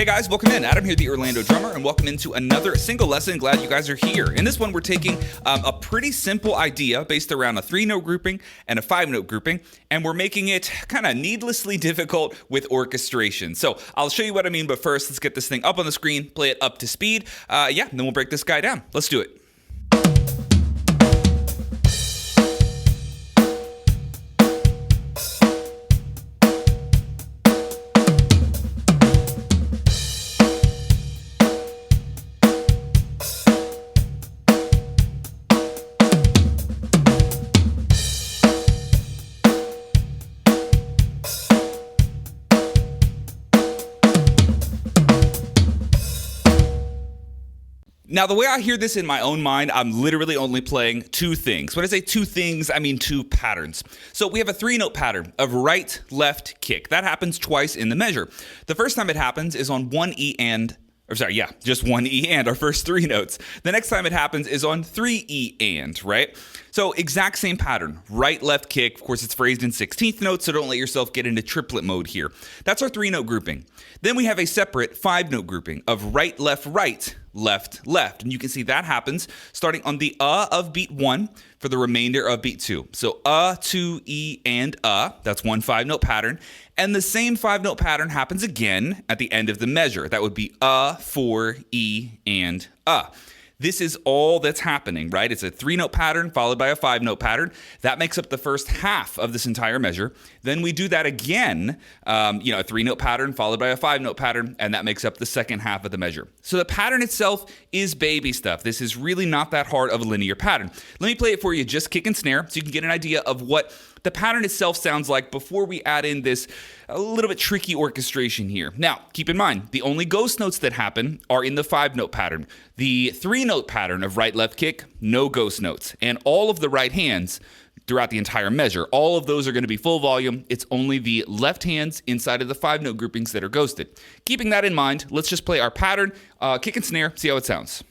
Hey guys, welcome in. Adam here, the Orlando Drummer, and welcome into another single lesson. Glad you guys are here. In this one, we're taking a pretty simple idea based around a 3-note grouping and a 5-note grouping, and we're making it kind of needlessly difficult with orchestration. So I'll show you what I mean, but first, let's get this thing up on the screen, play it up to speed, and then we'll break this guy down. Let's do it. Now, the way I hear this in my own mind, I'm literally only playing two things. When I say two things, I mean two patterns. So we have a 3-note pattern of right, left, kick. That happens twice in the measure. The first time it happens is on just one E and, our first 3 notes. The next time it happens is on 3 E and, right? So exact same pattern, right, left, kick. Of course, it's phrased in 16th notes, so don't let yourself get into triplet mode here. That's our 3-note grouping. Then we have a separate 5-note grouping of right, left, left. And you can see that happens starting on the of beat 1 for the remainder of beat 2. So 2, E, and that's one 5-note pattern. And the same 5-note pattern happens again at the end of the measure. That would be 4, E, and This is all that's happening, right? It's a 3-note pattern followed by a 5-note pattern. That makes up the first half of this entire measure. Then we do that again, a 3-note pattern followed by a 5-note pattern, and that makes up the second half of the measure. So the pattern itself is baby stuff. This is really not that hard of a linear pattern. Let me play it for you, just kick and snare, so you can get an idea of what the pattern itself sounds like before we add in this a little bit tricky orchestration here. Now, keep in mind, the only ghost notes that happen are in the 5-note pattern. The 3-note pattern of right, left, kick, no ghost notes. And all of the right hands throughout the entire measure, all of those are going to be full volume. It's only the left hands inside of the 5-note groupings that are ghosted. Keeping that in mind, let's just play our pattern, kick and snare, see how it sounds.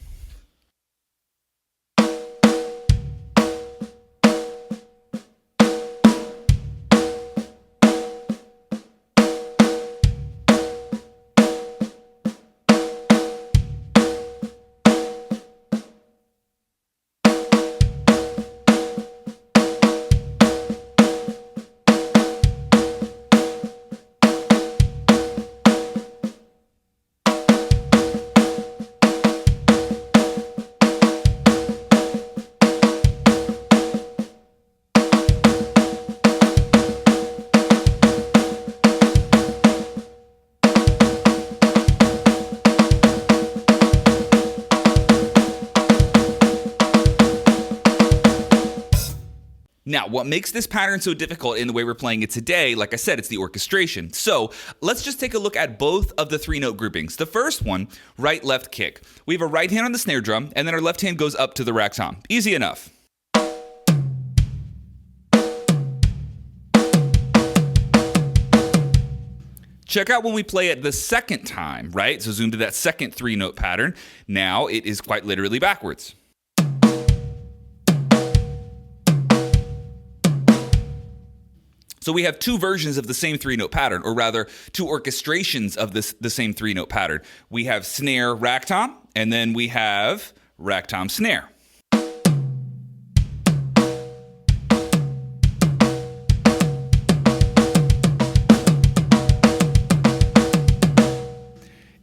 Now, what makes this pattern so difficult in the way we're playing it today, like I said, it's the orchestration. So let's just take a look at both of the 3-note groupings. The first one, right, left, kick. We have a right hand on the snare drum, and then our left hand goes up to the rack tom. Easy enough. Check out when we play it the second time, right? So zoom to that second 3-note pattern. Now it is quite literally backwards. So we have two versions of the same 3-note pattern, or rather, two orchestrations of the same 3-note pattern. We have snare, rack tom, and then we have rack tom, snare.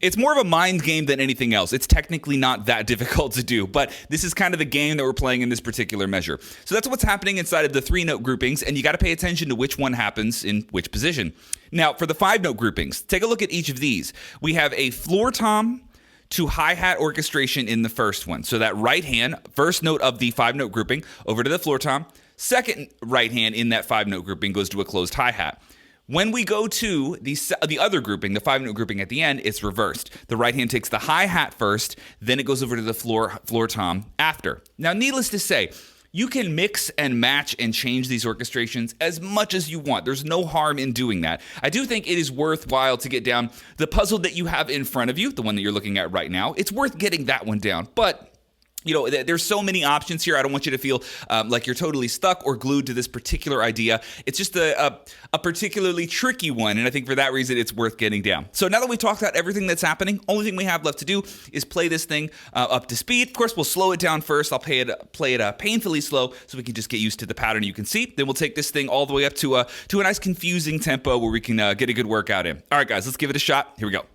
It's more of a mind game than anything else. It's technically not that difficult to do, but this is kind of the game that we're playing in this particular measure. So that's what's happening inside of the 3-note groupings, and you got to pay attention to which one happens in which position. Now, for the 5-note groupings, take a look at each of these. We have a floor tom to hi-hat orchestration in the first one. So that right hand, first note of the 5-note grouping, over to the floor tom. Second right hand in that 5-note grouping goes to a closed hi-hat. When we go to the other grouping, the 5-note grouping at the end, it's reversed. The right hand takes the hi-hat first, then it goes over to the floor tom after. Now, needless to say, you can mix and match and change these orchestrations as much as you want. There's no harm in doing that. I do think it is worthwhile to get down the puzzle that you have in front of you, the one that you're looking at right now. It's worth getting that one down, but There's so many options here. I don't want you to feel like you're totally stuck or glued to this particular idea. It's just a particularly tricky one, and I think for that reason, it's worth getting down. So now that we've talked about everything that's happening, only thing we have left to do is play this thing up to speed. Of course, we'll slow it down first. I'll play it painfully slow so we can just get used to the pattern you can see. Then we'll take this thing all the way up to a nice confusing tempo where we can get a good workout in. All right, guys, let's give it a shot. Here we go.